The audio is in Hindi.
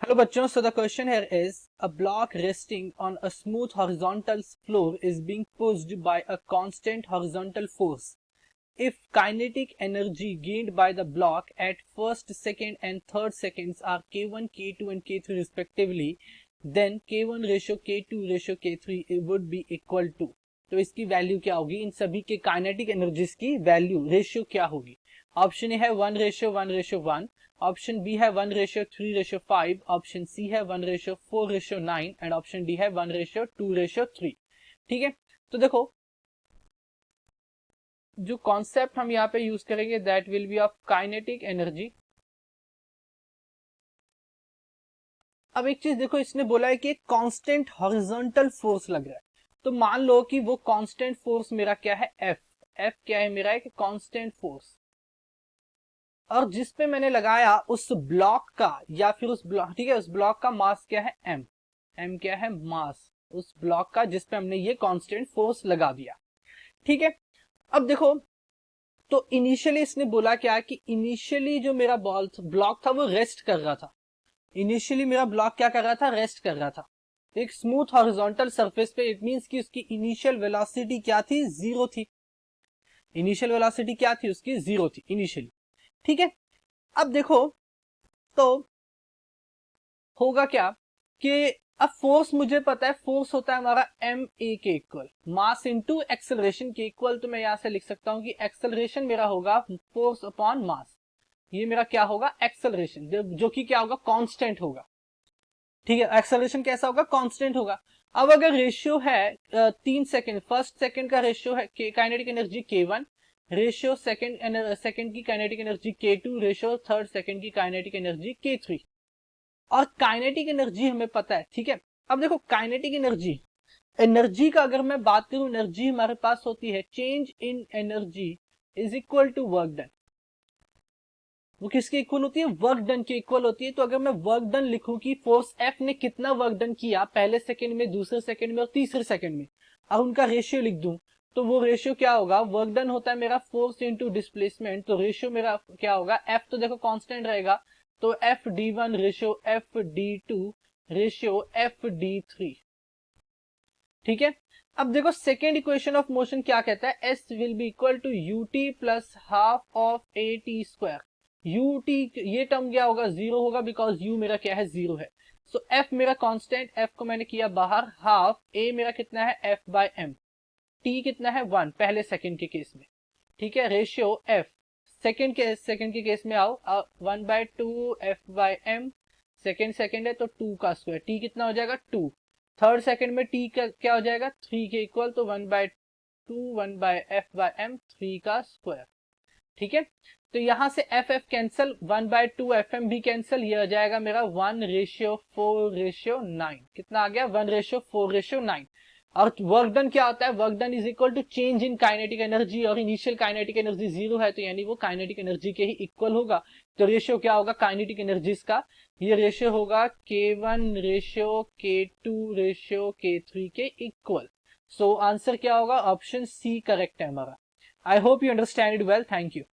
Hello bachchon, so the question here is a block resting on a smooth horizontal floor is being pushed by a constant horizontal force. If kinetic energy gained by the block at first, second and third seconds are K1, K2 and K3 respectively, then K1 ratio K2 ratio K3 would be equal to. तो इसकी वैल्यू क्या होगी, इन सभी के काइनेटिक एनर्जीज की वैल्यू रेशियो क्या होगी। ऑप्शन ए है 1:1:1, ऑप्शन बी है 1:3:5, ऑप्शन सी है 1:4:9 एंड ऑप्शन डी है 1:2:3। ठीक है, तो देखो जो कॉन्सेप्ट हम यहाँ पे यूज करेंगे that will be of kinetic energy. अब एक चीज देखो, इसने बोला है कि एक कांस्टेंट हॉरिजॉन्टल फोर्स लग रहा है, तो मान लो कि वो कांस्टेंट फोर्स मेरा क्या है एफ। एफ क्या है मेरा, एक कांस्टेंट फोर्स, और जिस पे मैंने लगाया उस ब्लॉक का या फिर उस ब्लॉक, ठीक है, उस ब्लॉक का मास क्या है एम। एम क्या है, मास उस ब्लॉक का जिस पे हमने ये कांस्टेंट फोर्स लगा दिया। ठीक है, अब देखो तो इनिशियली इसने बोला क्या कि इनिशियली जो मेरा ब्लॉक था वो रेस्ट कर रहा था। इनिशियली मेरा ब्लॉक क्या कर रहा था, रेस्ट कर रहा था एक स्मूथ हॉरिजॉन्टल सरफेस पे। इट मींस कि उसकी इनिशियल वेलोसिटी क्या थी, जीरो थी। इनिशियल वेलोसिटी क्या थी उसकी, जीरो थी इनिशियली। ठीक है, अब देखो तो होगा क्या कि अब फोर्स मुझे पता है, फोर्स होता है हमारा एम ए के इक्वल, मास इनटू एक्सेलरेशन के इक्वल। तो मैं यहां से लिख सकता हूं कि एक्सेलरेशन मेरा होगा फोर्स अपॉन मास। ये मेरा क्या होगा, एक्सेलरेशन, जो कि क्या होगा, कांस्टेंट होगा। ठीक है, एक्सेलरेशन कैसा होगा, कांस्टेंट होगा। अब अगर रेशियो है 3 सेकंड, फर्स्ट सेकंड का रेशियो है kinetic energy K1, ratio second की kinetic energy K2, ratio third second की काइनेटिक एनर्जी K3, और काइनेटिक एनर्जी हमें पता है। ठीक है, अब देखो काइनेटिक एनर्जी, एनर्जी का अगर मैं बात करूं, एनर्जी हमारे पास होती है change in energy is equal to work done. वो किसके इक्वल होती है, वर्क डन के इक्वल होती है। तो अगर मैं वर्क डन लिखूं कि फोर्स एफ ने कितना वर्क डन किया पहले सेकंड में, दूसरे सेकंड में और तीसरे सेकंड में, और उनका रेशियो लिख दूं, तो वो रेशियो क्या होगा, वर्क डन होता है मेरा फोर्स इंटू डिस्प्लेसमेंट, तो रेशियो मेरा क्या होगा, एफ तो देखो कांस्टेंट रहेगा, तो F D1 ratio F D2 ratio F D3। ठीक है, अब देखो सेकेंड इक्वेशन ऑफ मोशन क्या कहता है, s will be equal to u t plus half of a t square. U t, ये टर्म क्या होगा, जीरो होगा, बिकॉज यू मेरा क्या है, जीरो है। सो एफ मेरा कांस्टेंट, एफ को मैंने किया बाहर, हाफ ए मेरा कितना है, एफ बाय एम, टी कितना है 1 पहले सेकंड के केस में। ठीक है, रेशियो एफ सेकंड के केस में आओ, 1/2 एफ बाय एम, सेकंड है तो 2 का स्क्वायर, टी कितना हो जाएगा 2। थर्ड सेकंड में टी का क्या हो जाएगा, 3 के इक्वल, तो 1/2 1/f/m 3 का स्क्वायर। ठीक है, तो यहां से एफ एफ कैंसल, 1/2 FM भी कैंसल, ये आ जाएगा मेरा 1:4:9। कितना आ गया, 1:4:9। और वर्क डन क्या होता है, work done is equal to change in kinetic energy, और इनिशियल काइनेटिक एनर्जी जीरो है, तो यानी वो काइनेटिक एनर्जी के ही इक्वल होगा। तो रेशियो क्या होगा काइनेटिक एनर्जीज का, ये रेशियो होगा K1 ratio K2 ratio K3 के इक्वल। सो आंसर क्या होगा, ऑप्शन सी करेक्ट है हमारा। I hope you understand it well, thank you.